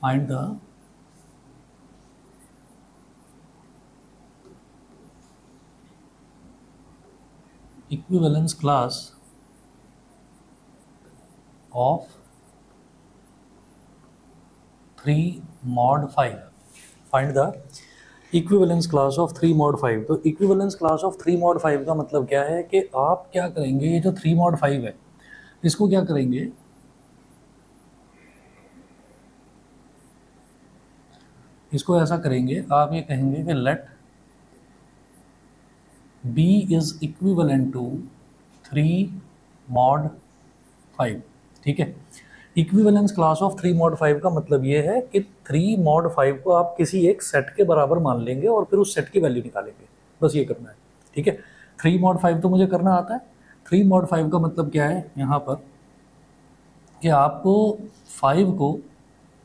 find the equivalence class of 3 mod 5. Find the equivalence class of 3 mod 5. तो equivalence class of 3 mod 5 का मतलब क्या है कि आप क्या करेंगे, ये जो 3 mod 5 है इसको क्या करेंगे, इसको ऐसा करेंगे, आप ये कहेंगे कि let b is equivalent to 3 mod 5. ठीक है, इक्विवेलेंस क्लास ऑफ 3 mod 5 का मतलब ये है कि 3 mod 5 को आप किसी एक सेट के बराबर मान लेंगे और फिर उस सेट की वैल्यू निकालेंगे, बस ये करना है. ठीक है, 3 mod 5 तो मुझे करना आता है. 3 mod 5 का मतलब क्या है यहाँ पर कि आपको 5 को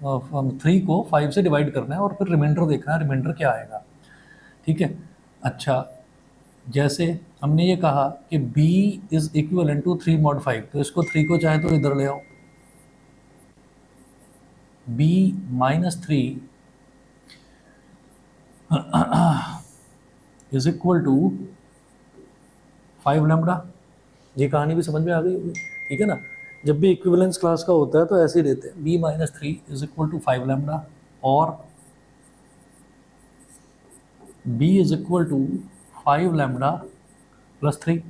3 को 5 से डिवाइड करना है और फिर रिमाइंडर देखना है, रिमाइंडर क्या आएगा. ठीक है, अच्छा जैसे हमने ये कहा कि b is equivalent to 3 mod 5, तो इसको 3 को चाहे तो इधर ले आओ, b minus 3 is equal to 5 lambda. ये कहानी भी समझ में आ गई होगी. ठीक है ना, जब भी इक्विवेलेंस क्लास का होता है तो ऐसे ही लेते हैं, b minus 3 is equal to 5 lambda और b is equal to 5 lambda plus 3.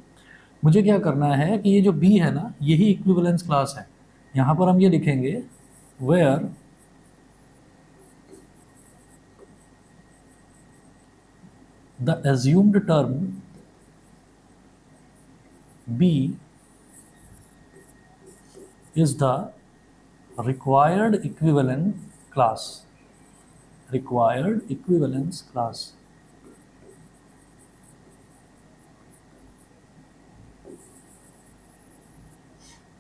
मुझे क्या करना है कि ये जो b है ना, यही इक्विवेलेंस क्लास है. यहाँ पर हम ये लिखेंगे where the assumed term b is the required equivalent class. Required equivalence class.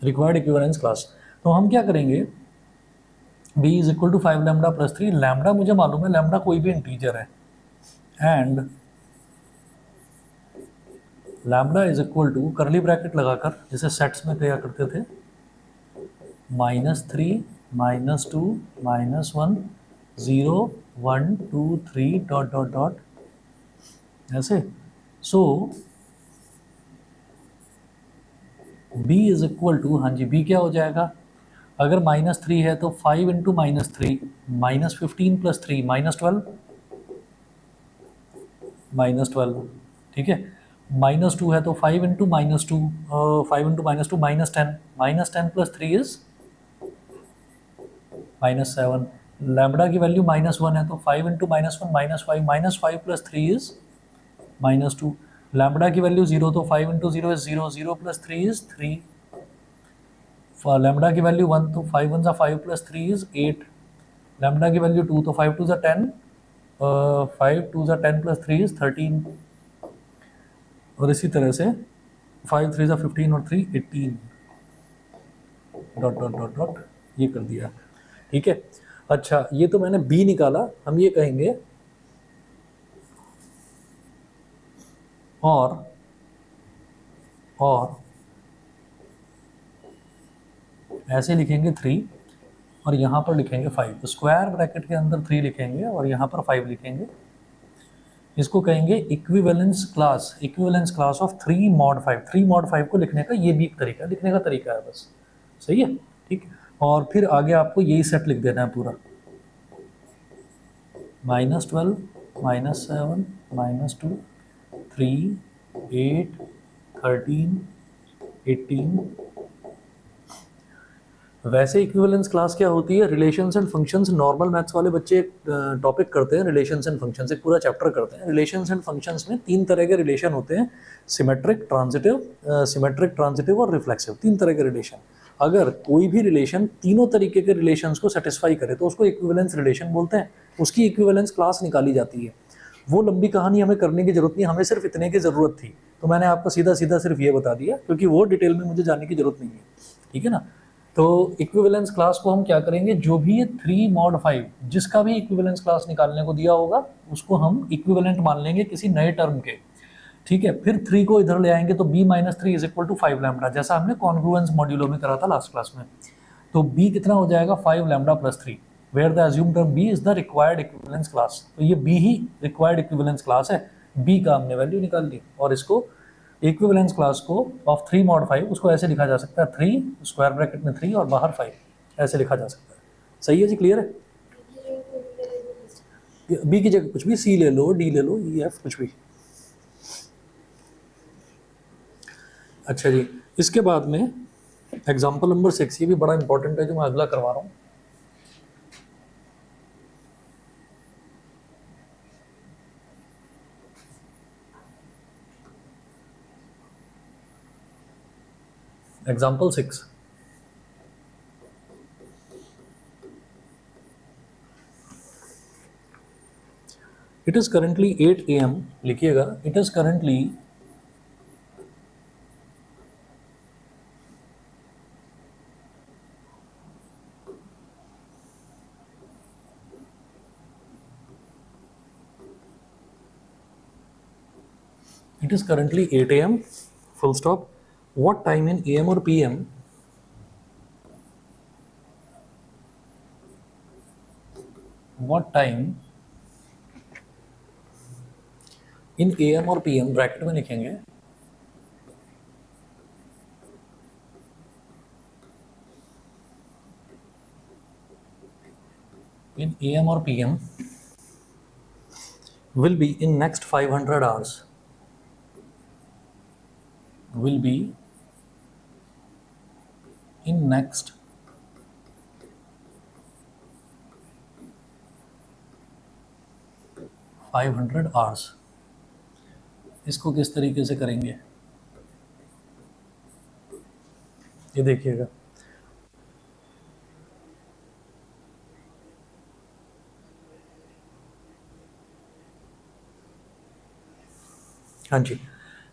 Required equivalence class. तो हम क्या करेंगे, b is equal to 5 lambda plus 3. Lambda मुझे मालूम है, लैम्बडा कोई भी इंटीजर है, and lambda is equal to curly bracket लगाकर, जैसे सेट्स में किया करते थे, -3 -2 -1 0 1 2 3 डॉट डॉट डॉट ऐसे. सो b इज इक्वल टू, हाँ जी b क्या हो जाएगा, अगर -3 है तो 5 इंटू -3 -15 प्लस 3 -12 -12. ठीक है, -2 है तो 5 into -2 5 into -2 -10 -10 plus 3 is -7. Lambda की वैल्यू -1 है तो 5 इंटू -1 -5 प्लस 3 इज -2. लैम्बडा की वैल्यू 0 तो 5 into 0 is 0 0 plus 3 is 3. Lambda की वैल्यू 1 तो 5 1 5 प्लस 3 इज 8. लैम्बडा की वैल्यू 2 तो 5 2 10 5 2 10 प्लस 3 इज 13. और इसी तरह से 5 3 15 और 3 18 डॉट डॉट डॉट डॉट ये कर दिया. ठीक है, अच्छा ये तो मैंने b निकाला. हम ये कहेंगे और ऐसे लिखेंगे 3 और यहाँ पर लिखेंगे 5. स्क्वायर ब्रैकेट के अंदर 3 लिखेंगे और यहाँ पर 5 लिखेंगे. इसको कहेंगे equivalence class of 3 mod 5. 3 mod 5 को लिखने का ये भी एक तरीका, लिखने का तरीका है बस. सही है, ठीक. और फिर आगे आपको यही सेट लिख देना है पूरा, -12 -7 -2 3 8 13 18. वैसे इक्विवेलेंस क्लास क्या होती है, relations and functions. Normal maths वाले बच्चे एक टॉपिक करते हैं रिलेशंस एंड फंक्शंस, एक पूरा चैप्टर करते हैं. रिलेशंस एंड फंक्शंस में 3 तरह के रिलेशन होते हैं, सिमेट्रिक, ट्रांजिटिव और रिफ्लेक्सिव. 3 तरह के रिलेशन. अगर कोई भी रिलेशन तीनों तरीके के रिलेशंस को सेटिस्फाई करे तो उसको इक्विवेलेंस रिलेशन बोलते हैं. उसकी इक्विवेलेंस क्लास निकाली जाती है. वो लंबी कहानी हमें करने की जरूरत नहीं, हमें सिर्फ इतने की ज़रूरत थी, तो मैंने आपको सीधा सीधा सिर्फ ये बता दिया, क्योंकि वो डिटेल में मुझे जानने की जरूरत नहीं है. ठीक है ना. तो इक्विवेलेंस क्लास को हम क्या करेंगे, जो भी ये 3 mod 5 जिसका भी इक्विवेलेंस क्लास निकालने को दिया होगा उसको हम इक्विवेलेंट मान लेंगे किसी नए टर्म के. ठीक है, फिर 3 को इधर ले आएंगे तो b - 3 is equal to 5 lambda, जैसा हमने कॉन्ग्रुएंस मॉड्यूलो में करा था लास्ट क्लास में. तो b कितना हो जाएगा, 5 lambda plus 3. Where the assume term B is the required equivalence class. तो ये बी ही रिक्वायर्ड इक्विवेलेंस क्लास है, बी का हमने वैल्यू निकाल ली। और इसको इक्विवेलेंस क्लास को ऑफ 3 mod 5 उसको ऐसे लिखा जा सकता है, 3 स्क्वायर ब्रैकेट में 3 और बाहर 5, ऐसे लिखा जा सकता है। सही है जी, क्लियर है। बी की जगह कुछ भी, सी ले लो, डी ले लो, ई एफ कुछ भी। अच्छा जी, इसके बाद में एग्जाम्पल नंबर 6, ये भी बड़ा इंपॉर्टेंट है जो मैं अगला करवा रहा हूँ। Example 6, it is currently 8 AM, लिखिएगा, it is currently it is currently 8 AM, full stop. What time in AM or PM what time in AM और PM ब्रैकेट में लिखेंगे, in AM or PM will be in next 500 hours, will be in next 500 hours। इसको किस तरीके से करेंगे ये देखिएगा। हाँ जी,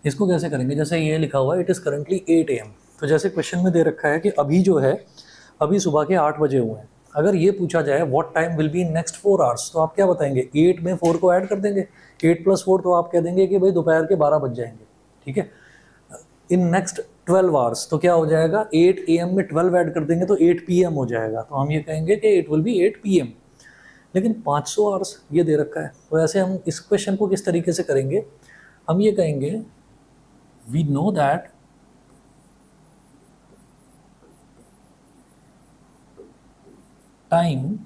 इसको कैसे करेंगे, जैसे ये लिखा हुआ है इट इज़ करेंटली 8 AM, तो जैसे क्वेश्चन में दे रखा है कि अभी जो है अभी सुबह के 8 बजे हुए हैं। अगर ये पूछा जाए what time will be in next 4 hours, तो आप क्या बताएंगे, 8 में 4 को ऐड कर देंगे, 8 + 4, तो आप कह देंगे कि भाई दोपहर के 12 बज जाएंगे, ठीक है। इन नेक्स्ट 12 आवर्स तो क्या हो जाएगा, 8 AM में 12 ऐड कर देंगे तो 8 PM हो जाएगा, तो हम ये कहेंगे कि इट विल बी 8 PM। लेकिन 500 आवर्स ये दे रखा है, तो ऐसे हम इस क्वेश्चन को किस तरीके से करेंगे, हम ये कहेंगे we know that time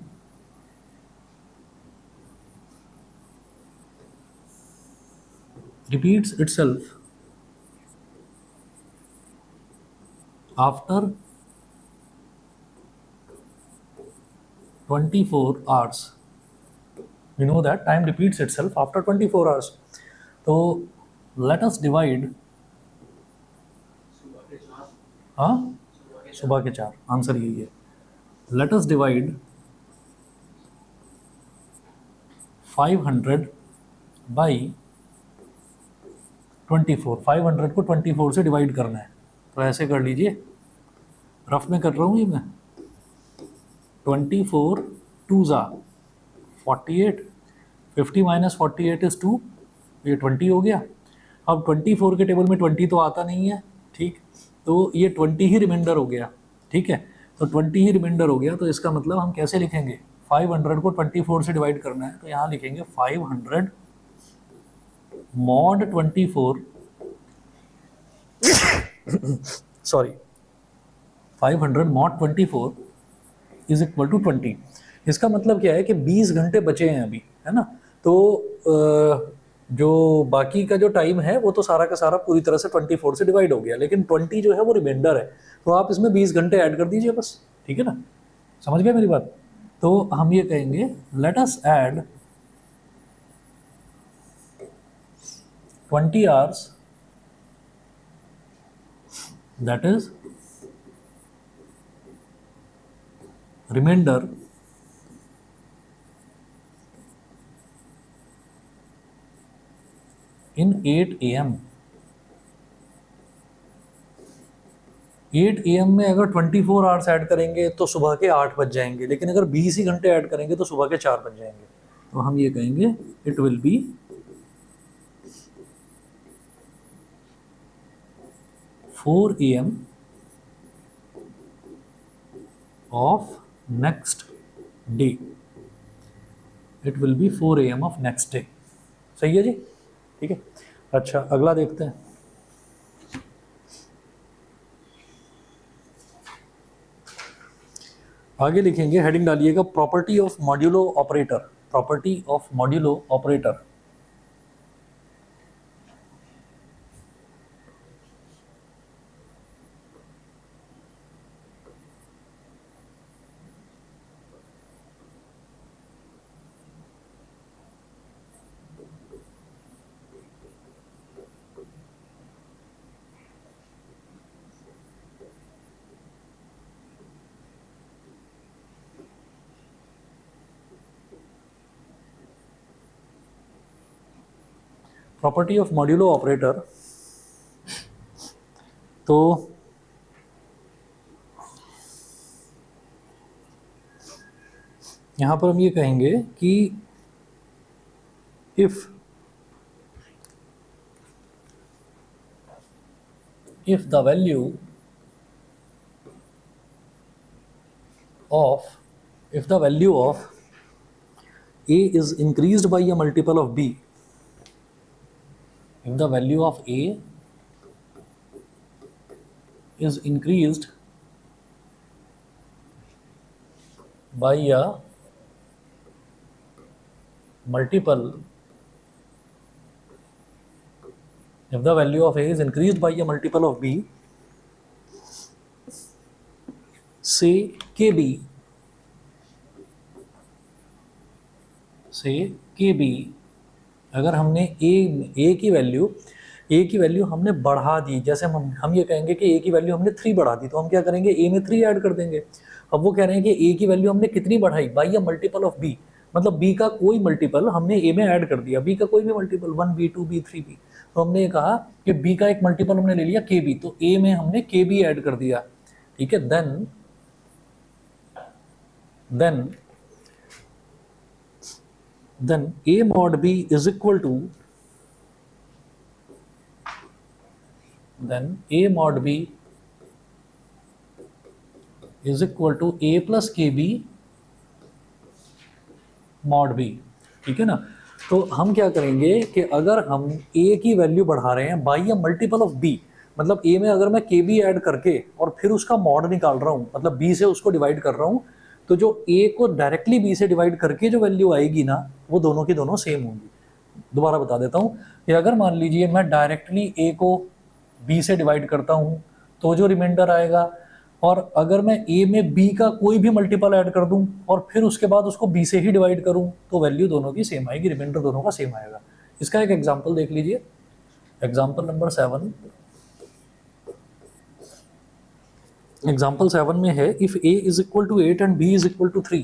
repeats itself after 24 hours। We know that time repeats itself after 24 hours। तो let us divide, हाँ सुबह के 4, आंसर यही है। Let us divide 500 by 24, 500 को 24 से डिवाइड करना है, तो ऐसे कर लीजिए, रफ में कर रहा हूँ ये मैं। 24 2 ज़ा 48, 50 - 48 इज 2, ये 20 हो गया। अब 24 के टेबल में 20 तो आता नहीं है, ठीक, तो ये 20 ही रिमाइंडर हो गया, ठीक है। तो 20 ही रिमाइंडर हो गया, तो इसका मतलब हम कैसे लिखेंगे, 500 को 24 से डिवाइड करना है, तो यहाँ लिखेंगे 500 mod 24 sorry 500 mod 24 is equal to 20। इसका मतलब क्या है कि 20 घंटे बचे हैं अभी, है ना। तो जो बाकी का जो टाइम है वो तो सारा का सारा पूरी तरह से 24 से डिवाइड हो गया, लेकिन 20 जो है वो रिमाइंडर है, तो आप इसमें 20 घंटे ऐड कर दीजिए बस, ठीक है ना, समझ गए मेरी बात। तो हम ये कहेंगे let us add 20 hours, that is remainder in 8 AM। 8 AM में अगर 24 आवर्स ऐड करेंगे तो सुबह के 8 बज जाएंगे, लेकिन अगर 20 ही घंटे ऐड करेंगे तो सुबह के 4 बज जाएंगे। तो हम ये कहेंगे it will be 4 AM of next D, it will be 4 AM of next day. सही है जी, ठीक है। अच्छा अगला देखते हैं। आगे लिखेंगे, हेडिंग डालिएगा property of modulo operator, property of modulo operator. Property of modulo operator, तो यहां पर हम ये कहेंगे कि if the value of a is increased by a multiple of b, if the value of a is increased by a multiple, if the value of a is increased by a multiple of b, say kb, अगर हमने a की value हमने बढ़ा दी, जैसे हम ये कहेंगे कि a की वैल्यू हमने 3 बढ़ा दी, तो हम क्या करेंगे, a में 3 ऐड कर देंगे। अब वो कह रहे हैं कि a की वैल्यू हमने कितनी बढ़ाई, by a multiple of b, मतलब b का कोई मल्टीपल हमने a में ऐड कर दिया, b का कोई भी मल्टीपल 1b 2b 3b, तो हमने ये कहा कि b का एक मल्टीपल हमने ले लिया kb, तो a में हमने kb ऐड कर दिया, ठीक है। then a mod b is equal to, a plus kb mod b, ठीक है ना। तो हम क्या करेंगे कि अगर हम a की वैल्यू बढ़ा रहे हैं by a multiple of b, मतलब a में अगर मैं kb ऐड करके और फिर उसका मॉड निकाल रहा हूँ, मतलब b से उसको डिवाइड कर रहा हूँ, तो जो a को डायरेक्टली b से डिवाइड करके जो वैल्यू आएगी ना, वो दोनों की दोनों सेम होंगी। दोबारा बता देता हूँ कि अगर मान लीजिए मैं डायरेक्टली a को b से डिवाइड करता हूँ तो जो रिमाइंडर आएगा, और अगर मैं a में b का कोई भी मल्टीपल ऐड कर दूं और फिर उसके बाद उसको b से ही डिवाइड करूं, तो वैल्यू दोनों की सेम आएगी, रिमाइंडर दोनों का सेम आएगा। इसका एक एग्जांपल देख लीजिए, एग्जांपल नंबर 7। एग्जांपल 7 में है, if a is equal to 8 and b is equal to 3,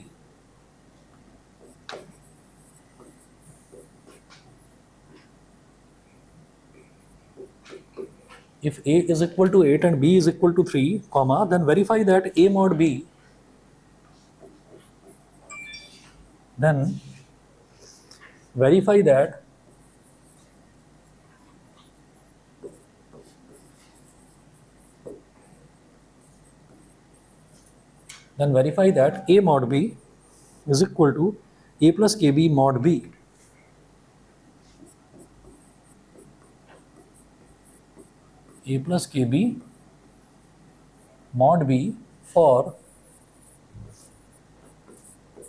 if a is equal to 8 and b is equal to 3, comma, then verify that a mod b, then verify that a mod b is equal to a plus kb mod b, a plus kb mod b for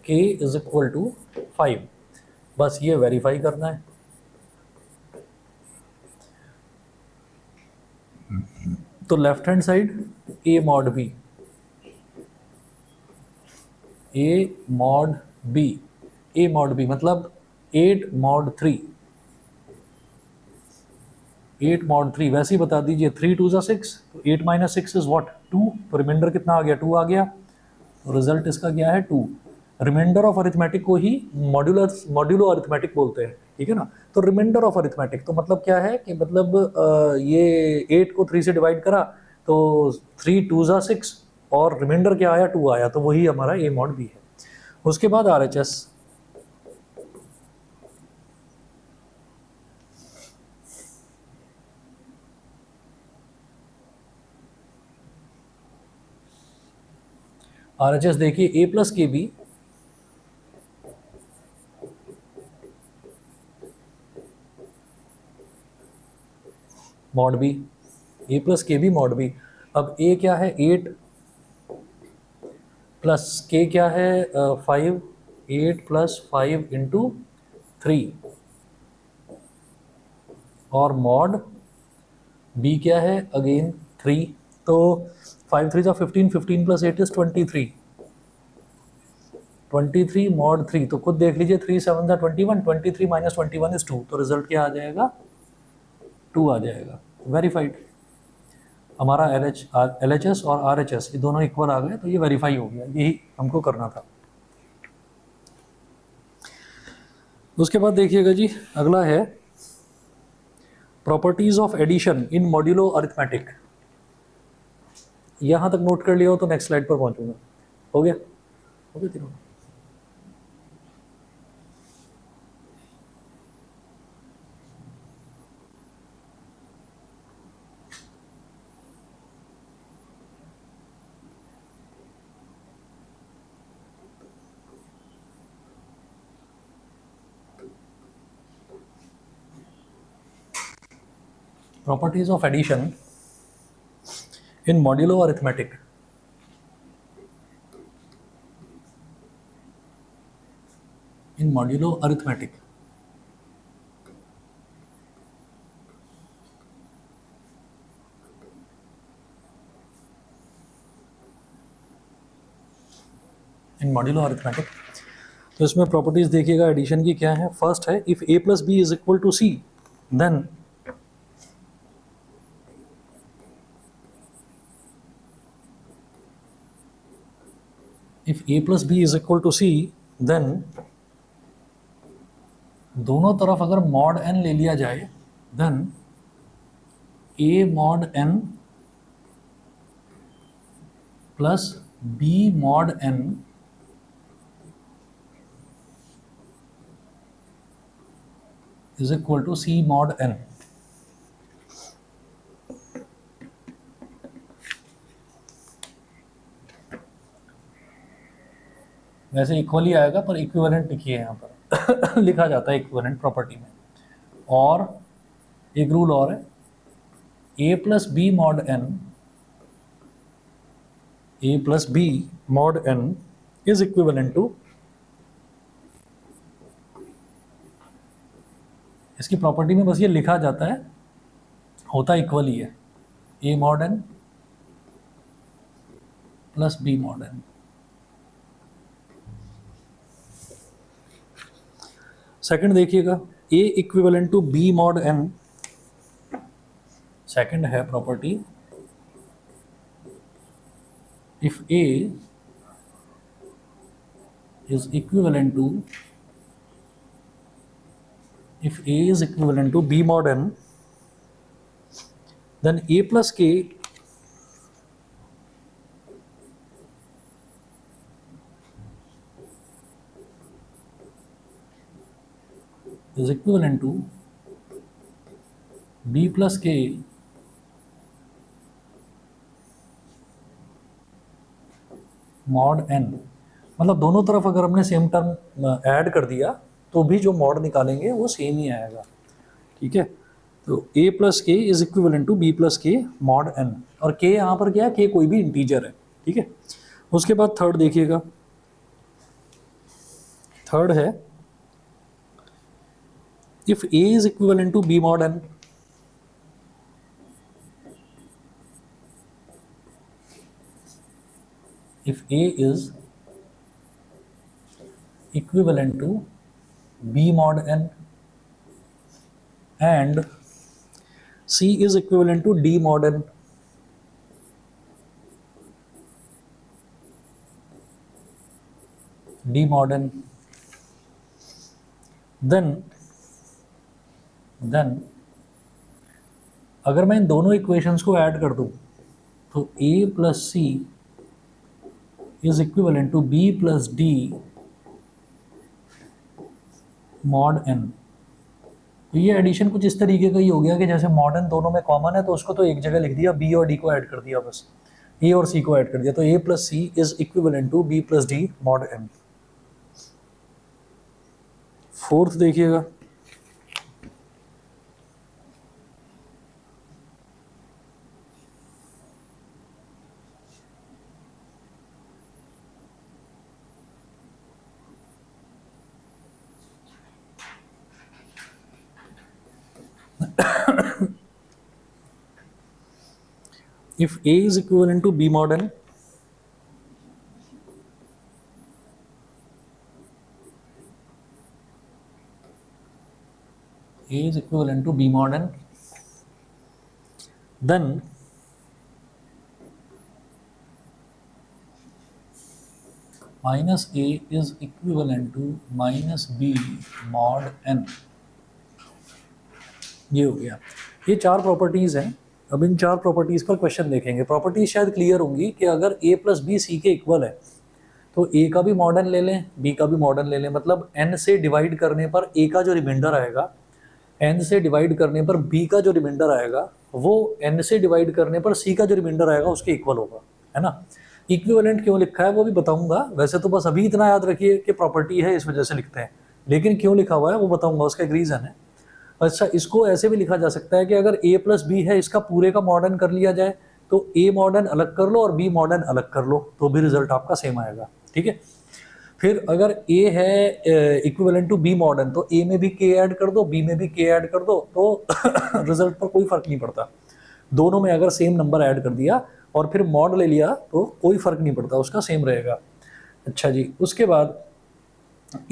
k is equal to 5। बस ये verify करना है। तो left hand side a mod b, मतलब 8 mod 3, 8 mod 3 वैसे ही बता दीजिए, 3 2 ज़ा 6, तो 8 माइनस 6 इज व्हाट 2, तो रिमाइंडर कितना आ गया, 2 आ गया, तो रिजल्ट इसका क्या है 2। रिमाइंडर ऑफ अरिथमेटिक को ही मॉड्यूलो अरिथमेटिक बोलते हैं, ठीक है ना। तो रिमाइंडर ऑफ अरिथमेटिक तो मतलब क्या है कि मतलब ये 8 को 3 से डिवाइड करा तो 3 2 ज़ा 6 और रिमाइंडर क्या आया 2 आया, तो वही हमारा a mod b है। उसके बाद RHS, देखिए a प्लस के बी मॉड बी, ए प्लस के भी मॉड बी। अब ए क्या है 8 प्लस के क्या है 5, 8 प्लस 5 इंटू 3 और मॉड बी क्या है अगेन 3। तो 5 3 15, 15 प्लस 8 इज 23, 23 मॉड 3। तो खुद देख लीजिए 3 7 था 21, 23 माइनस 21 इज 2। तो रिजल्ट क्या आ जाएगा 2 आ जाएगा। वेरीफाइड। हमारा एल एच एस और आर एच एस ये दोनों इक्वल आ गए, तो ये वेरीफाई हो गया। यही हमको करना था। उसके बाद देखिएगा जी, अगला है properties of addition in modulo arithmetic. यहां तक नोट कर लिया हो तो नेक्स्ट स्लाइड पर पहुंचूंगा। हो गया, हो गया तीनों। Properties of addition in modulo arithmetic. In modulo arithmetic. In modulo arithmetic. तो इसमें प्रॉपर्टीज देखिएगा एडिशन की क्या है। फर्स्ट है if A plus B is equal to C then if A plus B is equal to C then दोनों तरफ अगर मॉड एन ले लिया जाए then A mod N plus B mod N is equal to C mod N. वैसे equally आएगा पर equivalent लिखिए यहाँ पर लिखा जाता है इक्विवेलेंट प्रॉपर्टी में। और एक रूल और है A plus B mod N, A plus B mod N is equivalent to, इसकी प्रॉपर्टी में बस ये लिखा जाता है, होता इक्वल ही है, A mod N plus B mod N. Second देखिएगा A equivalent to B mod N. Second है property if A is equivalent to, if A is equivalent to B mod n, then A plus K is equivalent to B plus K mod n। मतलब दोनों तरफ अगर हमने same term add कर दिया तो भी जो मॉड निकालेंगे वो सेम ही आएगा। ठीक है, तो a plus K is equivalent to B plus K mod n। और k यहाँ पर क्या है, k कोई भी इंटीजर है। ठीक है, उसके बाद थर्ड देखिएगा, थर्ड है if a is equivalent to b mod n, if a is equivalent to b mod n and c is equivalent to d mod n, d mod n, then अगर मैं इन दोनों इक्वेशंस को add कर दूं तो a plus C is equivalent to b plus D mod n। तो ये addition कुछ इस तरीके का ही हो गया कि जैसे मॉड n दोनों में कॉमन है तो उसको तो एक जगह लिख दिया, b और d को ऐड कर दिया, बस a और c को ऐड कर दिया, तो a plus C is equivalent to b plus D mod n। Fourth देखिएगा if A is equivalent to B mod n, A is equivalent to B mod n, then minus A is equivalent to minus B mod n। ये हो गया। ये चार properties हैं। अब इन चार properties पर क्वेश्चन देखेंगे। प्रॉपर्टीज शायद क्लियर होंगी कि अगर A प्लस बी सी के इक्वल है तो A का भी मॉडर्न ले लें, B का भी मॉडर्न ले लें, मतलब n से डिवाइड करने पर A का जो रिमाइंडर आएगा, n से डिवाइड करने पर B का जो रिमाइंडर आएगा वो n से डिवाइड करने पर C का जो रिमाइंडर आएगा उसके इक्वल होगा, है ना। इक्विवेलेंट क्यों लिखा है वो भी बताऊंगा। वैसे तो बस अभी इतना याद रखिए कि प्रॉपर्टी है इस वजह से लिखते हैं, लेकिन क्यों लिखा हुआ है वो बताऊंगा, उसका एक रीज़न है। अच्छा, इसको ऐसे भी लिखा जा सकता है कि अगर A प्लस बी है इसका पूरे का मॉडर्न कर लिया जाए तो A मॉडर्न अलग कर लो और B मॉडर्न अलग कर लो तो भी रिजल्ट आपका सेम आएगा, ठीक है। फिर अगर A है इक्विवेलेंट टू B मॉडर्न तो A में भी K ऐड कर दो, B में भी K ऐड कर दो, तो रिजल्ट पर कोई फर्क नहीं पड़ता। दोनों में अगर सेम नंबर ऐड कर दिया और फिर मॉड ले लिया तो कोई फर्क नहीं पड़ता, उसका सेम रहेगा। अच्छा जी, उसके बाद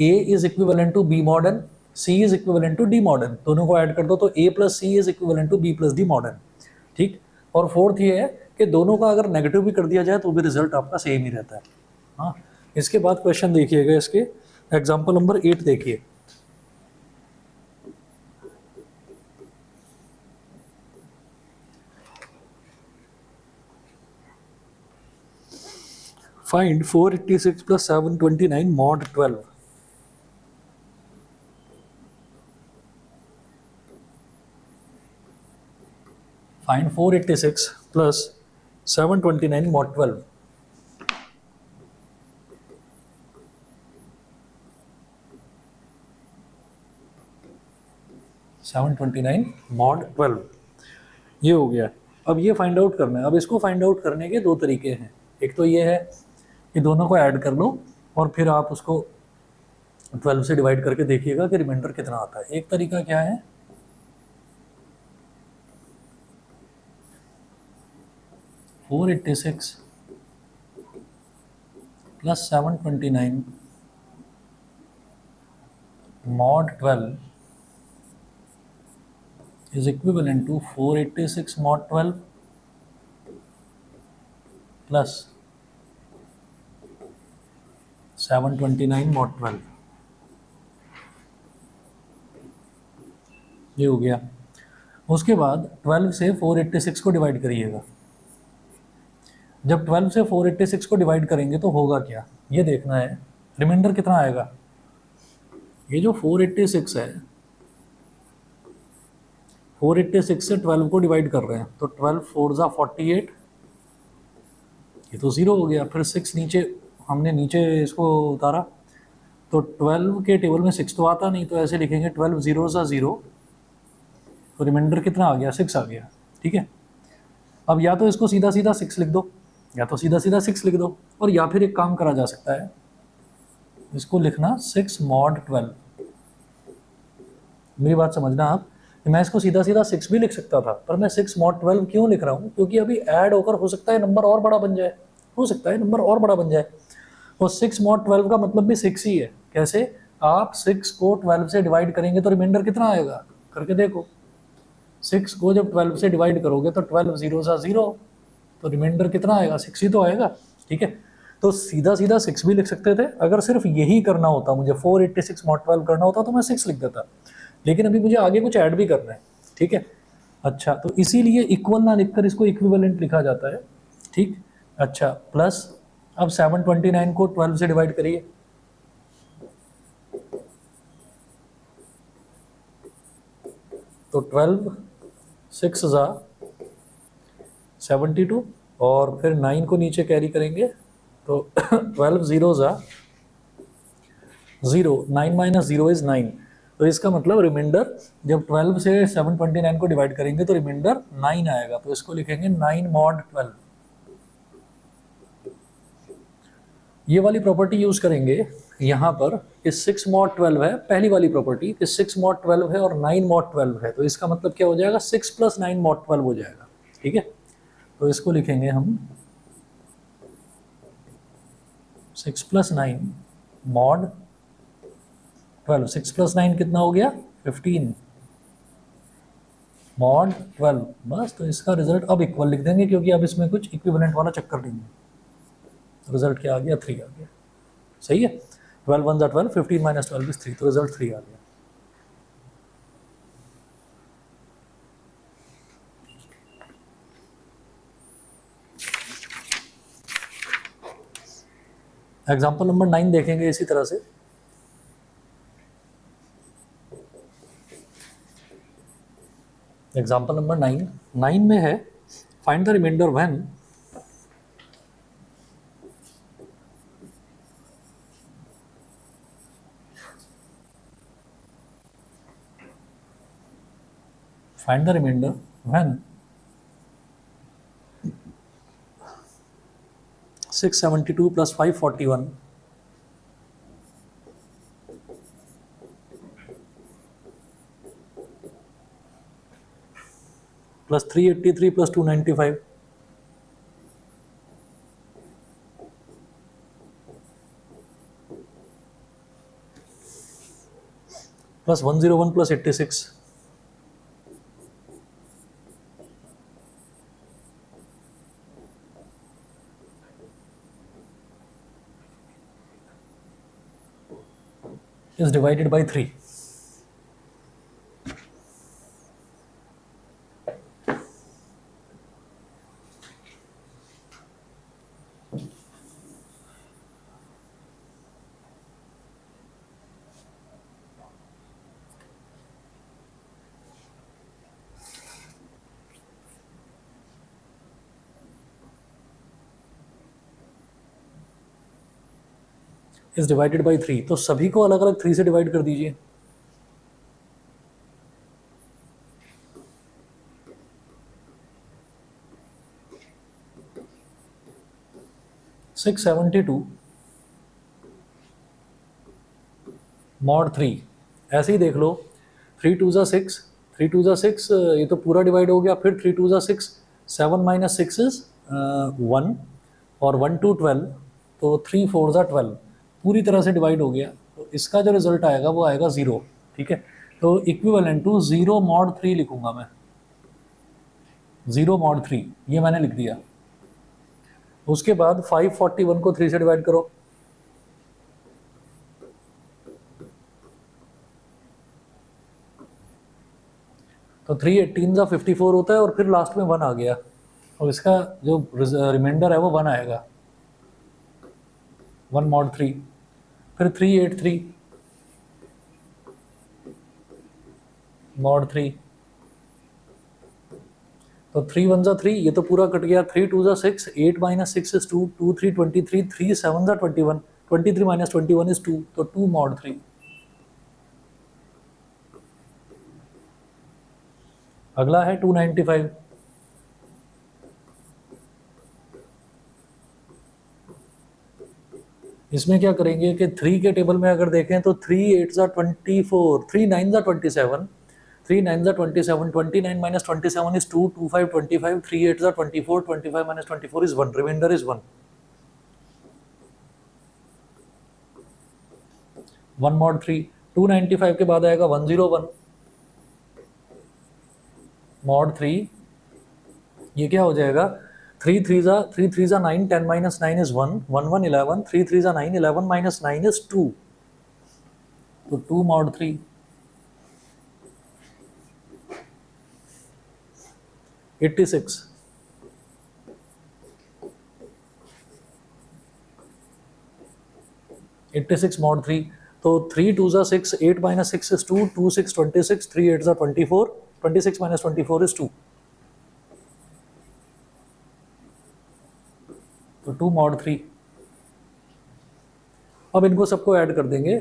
A is equivalent to B mod n, C is equivalent to D mod n, दोनों को ऐड कर दो तो A plus C is equivalent to B plus D mod n, ठीक। और फोर्थ ये है कि दोनों का अगर नेगेटिव भी कर दिया जाए तो भी रिजल्ट आपका सेम ही रहता है। हाँ, इसके बाद क्वेश्चन देखिएगा, इसके एग्जाम्पल नंबर 8 देखिए। Find 486 plus 729 mod 12। Find 486 plus 729 mod 12। Mod 12 ये हो गया। अब ये फाइंड आउट करना है। अब इसको फाइंड आउट करने के दो तरीके हैं। एक तो ये है कि दोनों को ऐड कर लो और फिर आप उसको 12 से डिवाइड करके देखिएगा कि रिमाइंडर कितना आता है। एक तरीका क्या है, four 86 plus 729 mod 12 is equivalent to 486 mod 12 plus 729 mod 12। ये हो गया। उसके बाद 12 से 486 को डिवाइड करिएगा। जब 12 से 486 को डिवाइड करेंगे तो होगा क्या, ये देखना है। रिमाइंडर कितना आएगा, ये जो 486 है 486 से 12 को डिवाइड कर रहे हैं तो 12 4 ज़ा 48, ये तो 0 हो गया। फिर 6 नीचे, हमने नीचे इसको उतारा तो 12 के टेबल में 6 तो आता नहीं, तो ऐसे लिखेंगे 12 0 ज़ा 0, तो रिमाइंडर कितना आ गया, 6 आ गया, ठीक है। अब या तो इसको सीधा सीधा 6 लिख दो, या तो सीधा सीधा 6 लिख दो, और या फिर एक काम करा जा सकता है, इसको लिखना 6 मॉड 12। मेरी बात समझना आप, मैं इसको सीधा सीधा 6 भी लिख सकता था, पर मैं 6 मॉड 12 क्यों लिख रहा हूँ, क्योंकि अभी ऐड होकर हो सकता है नंबर और बड़ा बन जाए, हो सकता है नंबर और बड़ा बन जाए। और 6 मॉड 12 का मतलब भी 6 ही है। कैसे, आप 6 को 12 से डिवाइड करेंगे तो रिमाइंडर कितना आएगा, करके देखो। 6 को जब 12 से डिवाइड करोगे तो 12 0 सा 0, तो रिमाइंडर कितना आएगा, 6 ही तो आएगा, ठीक है। तो सीधा सीधा 6 भी लिख सकते थे। अगर सिर्फ यही करना होता, मुझे 486 मॉड 12 करना होता तो मैं 6 लिख देता, लेकिन अभी मुझे आगे कुछ ऐड भी करना है, ठीक है। अच्छा, तो इसीलिए इक्वल ना लिखकर इसको इक्विवेलेंट लिखा जाता है, ठीक। अच्छा, प्लस अब 729 को 12 से डिवाइड करिए, तो 12 6 ज़ा 72, और फिर 9 को नीचे कैरी करेंगे तो 12 0 ज़ा 0, 9 माइनस 0 इज़ 9। तो इसका मतलब रिमाइंडर जब 12 से 729 को डिवाइड करेंगे तो रिमाइंडर 9 आएगा, तो इसको लिखेंगे 9 मॉड 12। ये वाली प्रॉपर्टी यूज करेंगे यहाँ पर कि 6 मॉड 12 है, पहली वाली प्रॉपर्टी कि 6 मॉड 12 है और 9 मॉड 12 है, तो इसका मतलब क्या हो जाएगा, 6 प्लस 9 मॉड 12 हो जाएगा, ठीक है। तो इसको लिखेंगे हम 6 + 9 मॉड 12। 6 + 9 कितना हो गया? 15 मॉड 12। बस, तो इसका रिजल्ट अब इक्वल लिख देंगे क्योंकि अब इसमें कुछ इक्विवेलेंट वाला चक्कर नहीं है। रिजल्ट क्या आ गया? 3 आ गया। सही है। 12 1 12, 15 - 12 is 3, तो रिजल्ट 3 आ गया। एग्जाम्पल नंबर 9 देखेंगे इसी तरह से। एग्जाम्पल नंबर 9 में है find the remainder when find the remainder when 672 + 541 + 383 + 295 + 101 + 86 is divided by 3. Is divided by 3, तो सभी को अलग अलग 3 से डिवाइड कर दीजिए। सिक्स 72 मॉड 3, ऐसे ही देख लो। 3 2 = 6, 3 2 = 6, ये तो पूरा डिवाइड हो गया। फिर 3 2 = 6, 7 - 6 इज 1, और 1 2 12, तो 3 4 = 12, पूरी तरह से डिवाइड हो गया। तो इसका जो रिजल्ट आएगा वो आएगा 0। ठीक है, तो इक्विवेलेंट टू 0 मॉड 3 लिखूंगा मैं। 0 मॉड 3 ये मैंने लिख दिया। उसके बाद 541 को 3 से डिवाइड करो, तो 3 18 = 54 होता है, और फिर लास्ट में 1 आ गया, और इसका जो रिमाइंडर है वो 1 आएगा। 1 मॉड 3, फिर 383 मॉड 3, तो 3 1 = 3, ये तो पूरा कट गया। 3 2 = 6, 8 - 6 is 2, 2 3 23, 3 7 = 21, 23 - 21 is 2, तो 2 मॉड 3। अगला है 295। इसमें क्या करेंगे कि 3 के टेबल में अगर देखें तो 3 8 = 24, 3 9 = 27, 3 9 = 27, 29 - 27 is 2, 2 5 25, 3 8 = 24, 25 - 24 is 1, reminder is 1। 1 mod 3, 295 के बाद आएगा 101 मॉड 3, ये क्या हो जाएगा? 3 3 = 9, 10 - 9 is 1, 1 1 11, 3 3 = 9, 11 - 9 is 2, तो 2 मॉड 3। 86 86 मॉड 3, तो 3 2 = 6, 8 - 6 is 2, 2 6 26, 3 8 = 24, 26 - 24 is 2, तो 2 मॉड 3। अब इनको सबको ऐड कर देंगे।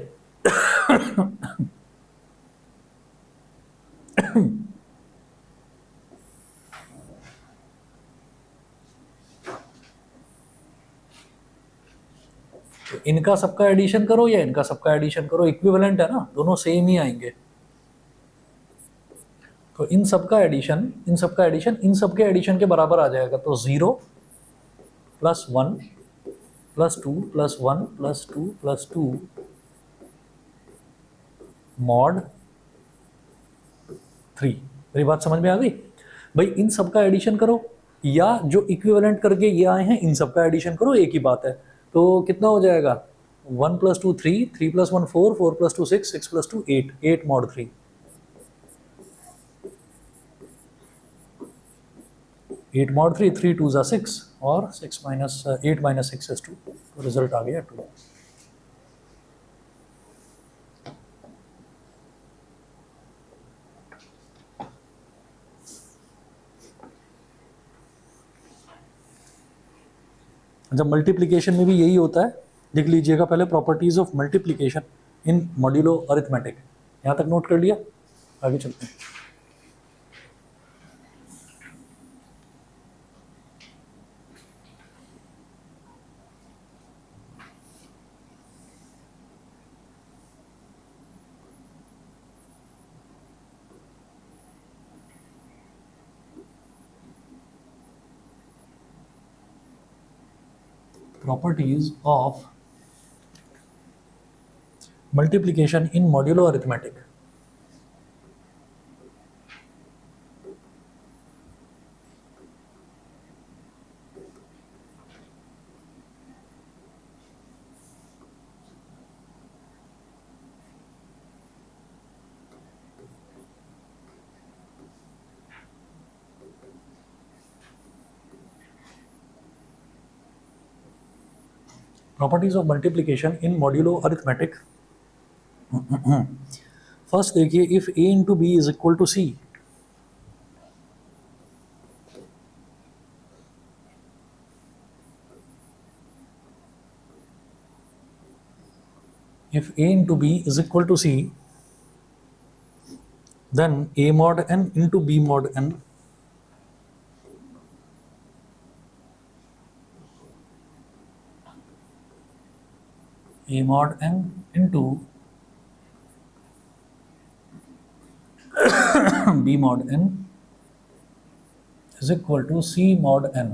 तो इनका सबका एडिशन करो या इनका सबका एडिशन करो, इक्विवेलेंट है ना, दोनों सेम ही आएंगे। तो इन सब का एडिशन इन सब के एडिशन के बराबर आ जाएगा। तो 0 + 1 + 2 + 1 + 2 + 2 mod 3। मेरी बात समझ में आ गई भाई? इन सब का एडिशन करो या जो इक्विवेलेंट करके ये आए हैं इन सब का एडिशन करो, एक ही बात है। तो कितना हो जाएगा? 1 + 2 3, 3 + 1 4, 4 + 2 6, 6 + 2 8, 8 mod 3। 8 mod 3, 3 2 = 6 और 6 minus 8 minus 6 is 2। तो रिजल्ट आ गया 2। जब मल्टीप्लिकेशन में भी यही होता है, लिख लीजिएगा पहले properties of multiplication in modulo arithmetic. यहाँ तक नोट कर लिया, आगे चलते हैं। Properties of multiplication in modulo arithmetic। Properties of multiplication in modulo arithmetic। First देखिए, if a into B is equal to C, if a into b is equal to c, then a mod n into b mod n a mod n into b mod n is equal to c mod n।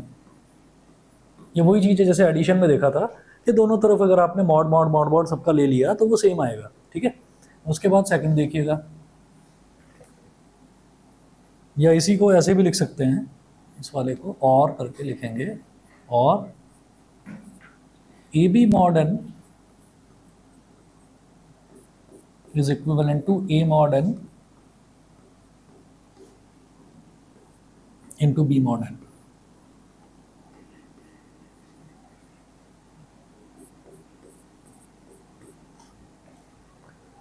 ये वही चीज़ है जैसे addition में देखा था कि दोनों तरफ अगर आपने मॉड मॉड मॉड मॉड सबका ले लिया तो वो सेम आएगा, ठीक है। उसके बाद सेकंड देखिएगा, या इसी को ऐसे भी लिख सकते हैं, इस वाले को और करके लिखेंगे, और A B mod N is equivalent to A mod N into B mod N.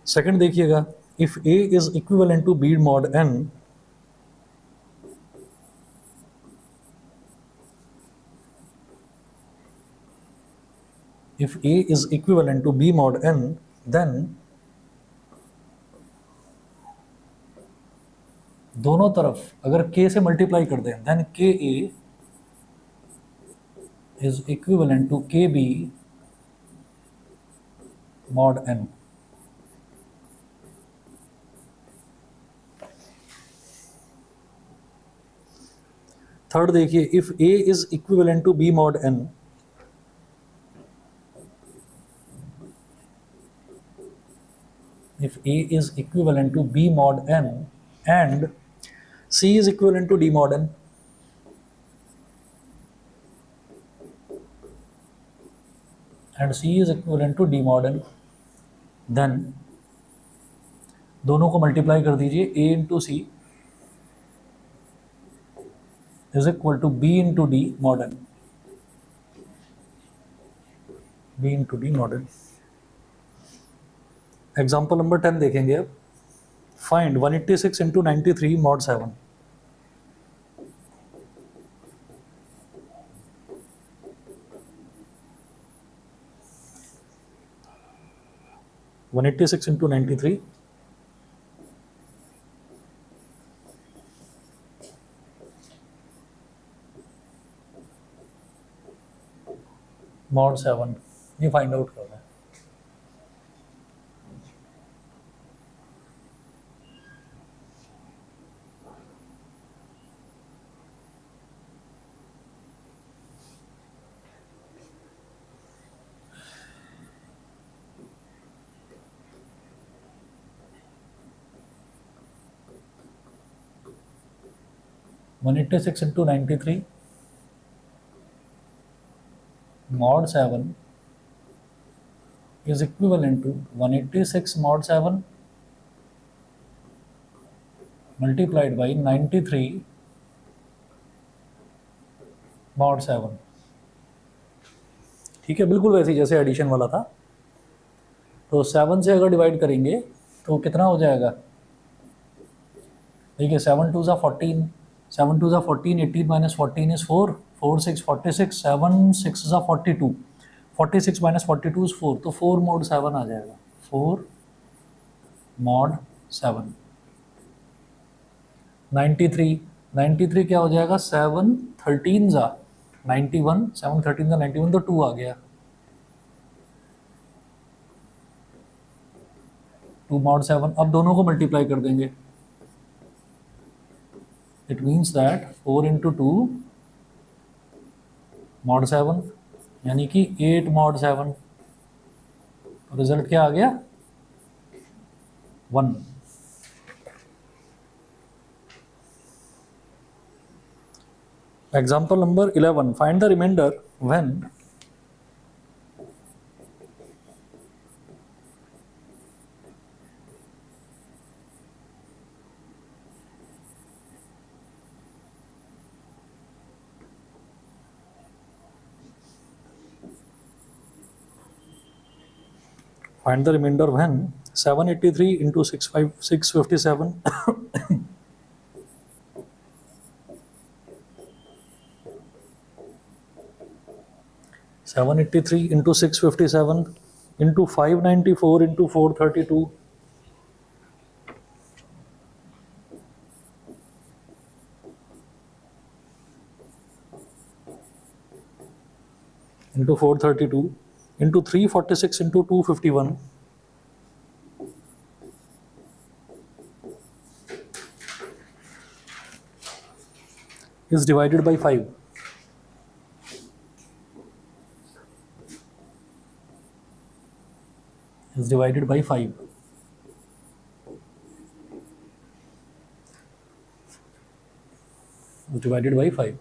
Second देखिएगा, if A is equivalent to B mod N, if a is equivalent to b mod n, then दोनों तरफ अगर k से multiply कर दें, then ka is equivalent to kb mod n। Third देखिए, if a is equivalent to b mod n, if a is equivalent to b mod n and c is equivalent to d mod n, and c is equivalent to d mod n, then दोनों को multiply कर दीजिए, a into C is equal to b into D mod n, b into D mod n। Example number 10 देखेंगे अब, find 186 into 93 mod 7। 186 into 93 mod 7, ये find out करना है। 186 into 93 mod 7 is equivalent to 186 mod 7 multiplied by 93 mod 7। ठीक है, बिल्कुल वैसे ही जैसे एडिशन वाला था। तो 7 से अगर डिवाइड करेंगे तो कितना हो जाएगा? देखिए 7 2 ज़ा 14, 7 2 ज़ा 14, 18 माइनस 14 इज 4, 4 6 46, 7 6 ज़ा 42, 46 माइनस 42 इज 4, तो 4 mod 7 आ जाएगा, 4 mod 7। 93, 93 क्या हो जाएगा? 7 13 ज़ा 91, 7 13 ज़ा 91, तो 2 आ गया, 2 mod 7। अब दोनों को मल्टीप्लाई कर देंगे, it means that 4 into 2 mod 7 यानी कि 8 mod 7। रिजल्ट क्या आ गया? 1। Example number 11, find the remainder when find the remainder when 783 into 657 783 into 657 into 594 into 432 into 432 into 346 into 251 is divided by 5। is divided by 5। is divided by 5।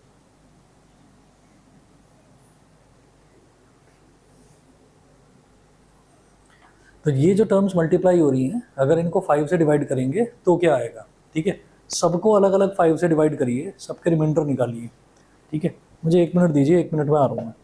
तो ये जो terms multiply हो रही हैं, अगर इनको 5 से डिवाइड करेंगे तो क्या आएगा? ठीक है, सबको अलग अलग 5 से डिवाइड करिए, सबके रिमाइंडर निकालिए। ठीक है, मुझे 1 मिनट दीजिए, 1 मिनट में आ रहा हूँ मैं।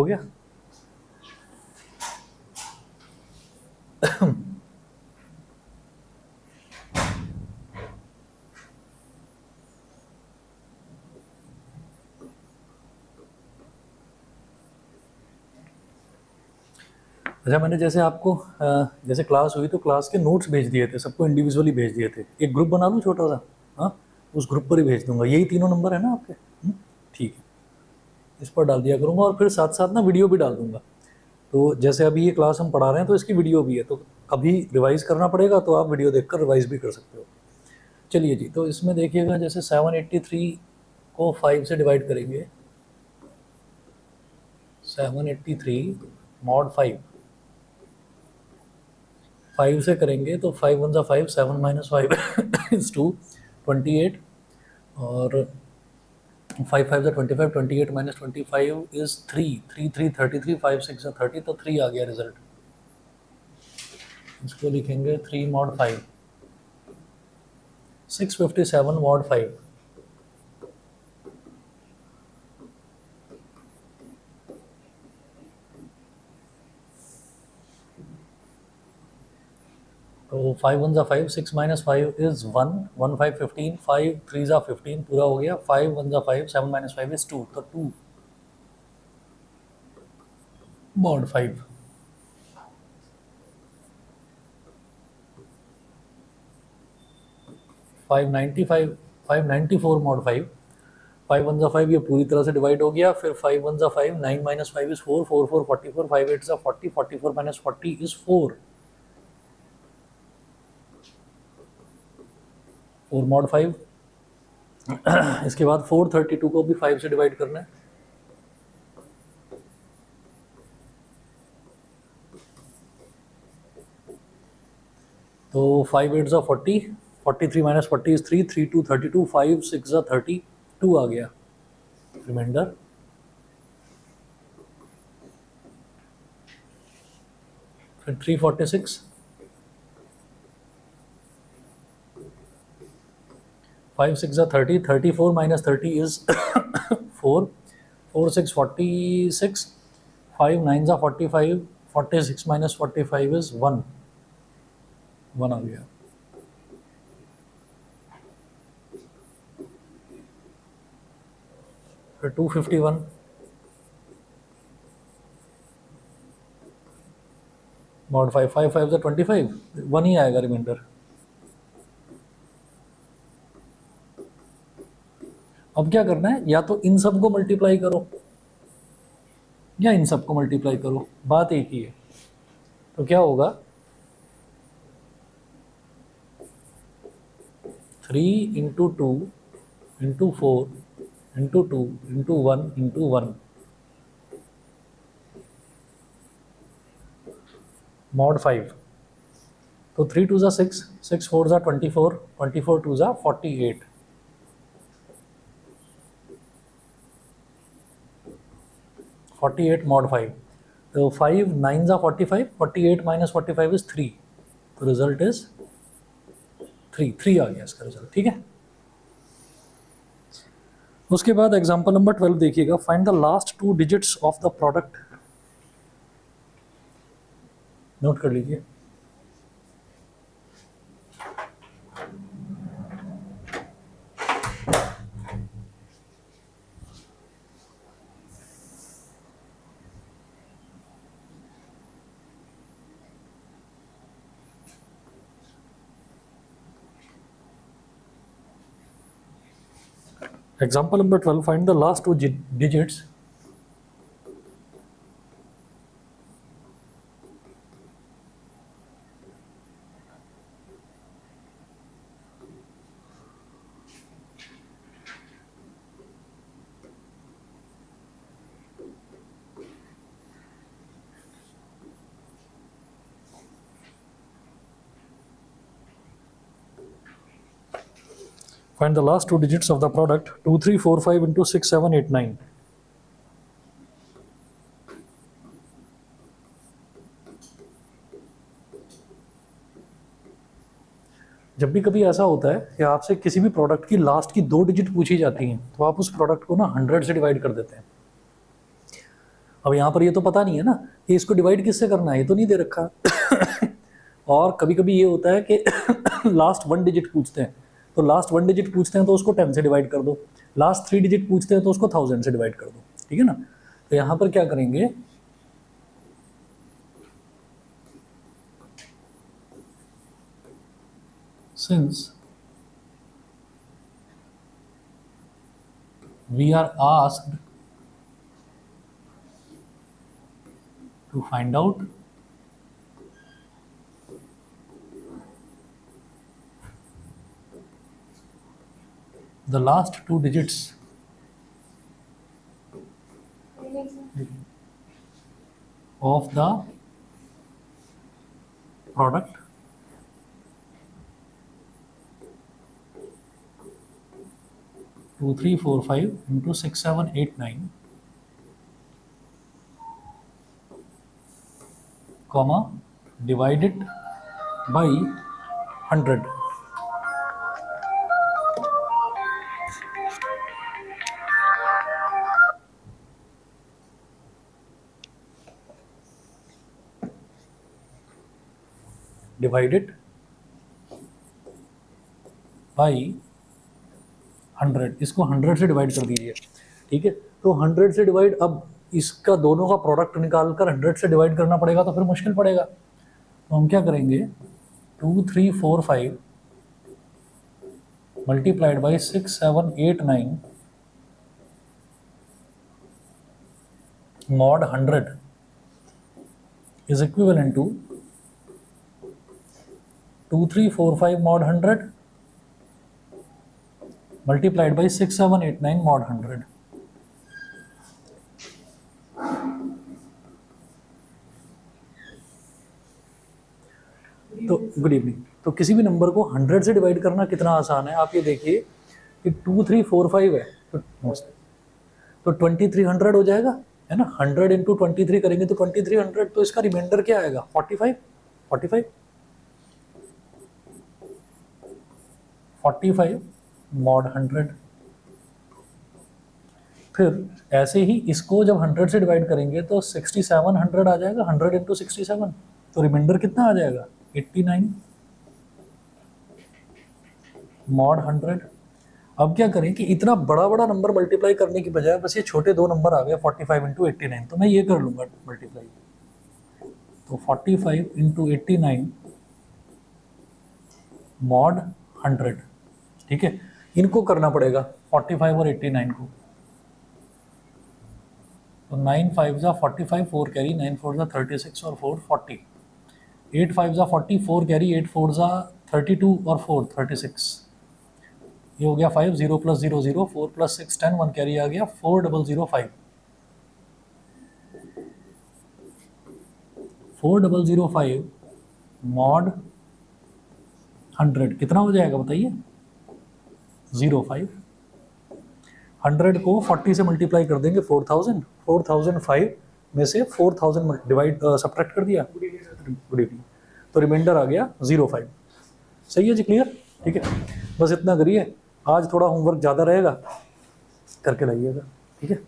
हो गया। अच्छा, मैंने जैसे आपको जैसे क्लास हुई तो क्लास के नोट्स भेज दिए थे, सबको इंडिविजुअली भेज दिए थे। एक ग्रुप बना लूँ छोटा सा, हाँ, उस ग्रुप पर ही भेज दूंगा। यही तीनों नंबर है ना आपके? ठीक है, इस पर डाल दिया करूँगा और फिर साथ साथ ना वीडियो भी डाल दूंगा। तो जैसे अभी ये क्लास हम पढ़ा रहे हैं तो इसकी वीडियो भी है, तो अभी रिवाइज़ करना पड़ेगा तो आप वीडियो देखकर रिवाइज़ भी कर सकते हो। चलिए जी, तो इसमें देखिएगा जैसे 783 को 5 से डिवाइड करेंगे, 783 मॉड 5 से करेंगे तो 5 वन ज़ा 5, 7 माइनस 5 इज 2, 28, और 5 5 ज़ा 25, 28 माइनस 25 इज 3, 3 3 33, 5 6 ज़ा 30, तो 3 आ गया रिजल्ट। इसको लिखेंगे 3 मॉड 5, 657 मॉड 5। तो 5 वन ज़ा 5, 6 माइनस 5 इज 1, 1 5 15, 5 3 ज़ा 15, पूरा हो गया। 5 वन ज़ा 5, 7 माइनस 5 इज 2, तो 2 मॉड 5। फाइव 594 मॉड 5, 5 वन ज़ा 5, ये पूरी तरह से डिवाइड हो गया। फिर 5 वन ज़ा 5, 9 माइनस 5 इज 4, 4 4 44, 5 8 ज़ा 40, 44 माइनस 40 इज 4, 4 मॉड 5। इसके बाद 432 को भी 5 से डिवाइड करना है, तो 5 8 ज़ा 40, 43 माइनस 40 इज 3, 3 2 32, 5 6 ज़ा 30, 2 आ गया रिमाइंडर। फिर 346, 5 6 ज़ा 30, 34 माइनस 30 इज 4, 4 6 46, 5 9 ज़ा 45, 46 माइनस 45 इज 1, 1 आ गया। फिर 251, मॉड 5, 5 5 ज़ा 25, 1 ही आएगा रिमाइंडर। अब क्या करना है, या तो इन सब को मल्टीप्लाई करो या इन सब को मल्टीप्लाई करो, बात एक ही है। तो क्या होगा, 3 into 2 into 4 into 2 into 1 into 1 mod 5। तो 3 2 ज़ा 6, 6 4 ज़ा 24, 24 2 ज़ा 48, 48 मॉड 5। तो 5 9 ज़ा 45, 48 माइनस 45 इज 3, तो रिजल्ट इज 3, 3 आ गया इसका रिजल्ट। ठीक है, उसके बाद एग्जांपल नंबर 12 देखिएगा, find the last 2 digits of the product. Note कर लीजिए, example number 12, find the last 2 digits Find the last 2 digits of the product 2345 into 6789. जब भी कभी ऐसा होता है कि आपसे किसी भी प्रोडक्ट की लास्ट की 2 डिजिट पूछी जाती हैं तो आप उस प्रोडक्ट को ना 100 से डिवाइड कर देते हैं। अब यहाँ पर ये तो पता नहीं है ना कि इसको डिवाइड किससे करना है, ये तो नहीं दे रखा। और कभी कभी ये होता है कि लास्ट 1 डिजिट पूछते हैं, तो लास्ट 1 डिजिट पूछते हैं तो उसको 10 से डिवाइड कर दो, लास्ट 3 डिजिट पूछते हैं तो उसको 1000 से डिवाइड कर दो, ठीक है ना। तो यहाँ पर क्या करेंगे, since we are asked to find out the last 2 digits of the product two three four five into 6 7 8 9 comma divided by 100. Divided by 100, इसको 100 से डिवाइड कर दीजिए, ठीक है। तो 100 से डिवाइड, अब इसका दोनों का प्रोडक्ट निकाल कर 100 से डिवाइड करना पड़ेगा तो फिर मुश्किल पड़ेगा। तो हम क्या करेंगे, 2 3 4 5 multiplied by 6 7 8 9 mod 100 is equivalent to 2 3 4 5 mod 100 multiplied by 6 7 8 9 mod 100. तो गुड इवनिंग। तो किसी भी नंबर को 100 से डिवाइड करना कितना आसान है, आप ये देखिए कि 2 3 4 5 है तो 2300 हो जाएगा, है ना। 100 इंटू 23 करेंगे तो 2300, तो इसका रिमाइंडर क्या आएगा, 45 mod 100। फिर ऐसे ही इसको जब 100 से डिवाइड करेंगे तो 6700 आ जाएगा, 100 इंटू 67, तो रिमाइंडर कितना आ जाएगा, 89 mod 100। अब क्या करें कि इतना बड़ा बड़ा नंबर मल्टीप्लाई करने की बजाय बस ये छोटे दो नंबर आ गए, 45 इंटू 89, तो मैं ये कर लूँगा मल्टीप्लाई। तो 45 इंटू 89 mod 100, ठीक है। इनको करना पड़ेगा 45 और 89 को, तो 9 5 जा 45, 4 कैरी, 9 4 जा 36 और 4 40, 8 5 जा 40, 4 कैरी, 8 4 जा 32 और 4 36, ये हो गया 5, 0 प्लस 0 0, 4 प्लस 6 10, 1 कैरी आ गया 4005, 4005 mod 100 कितना हो जाएगा बताइए, 05। 100 को 40 से मल्टीप्लाई कर देंगे 4000, 4005 में से 4000 डिवाइड सब्ट्रैक्ट कर दिया, गुड इवनिंग, तो रिमाइंडर आ गया 05। सही है जी, क्लियर, ठीक है। बस इतना करिए, आज थोड़ा होमवर्क ज़्यादा रहेगा, करके लाइएगा, ठीक है।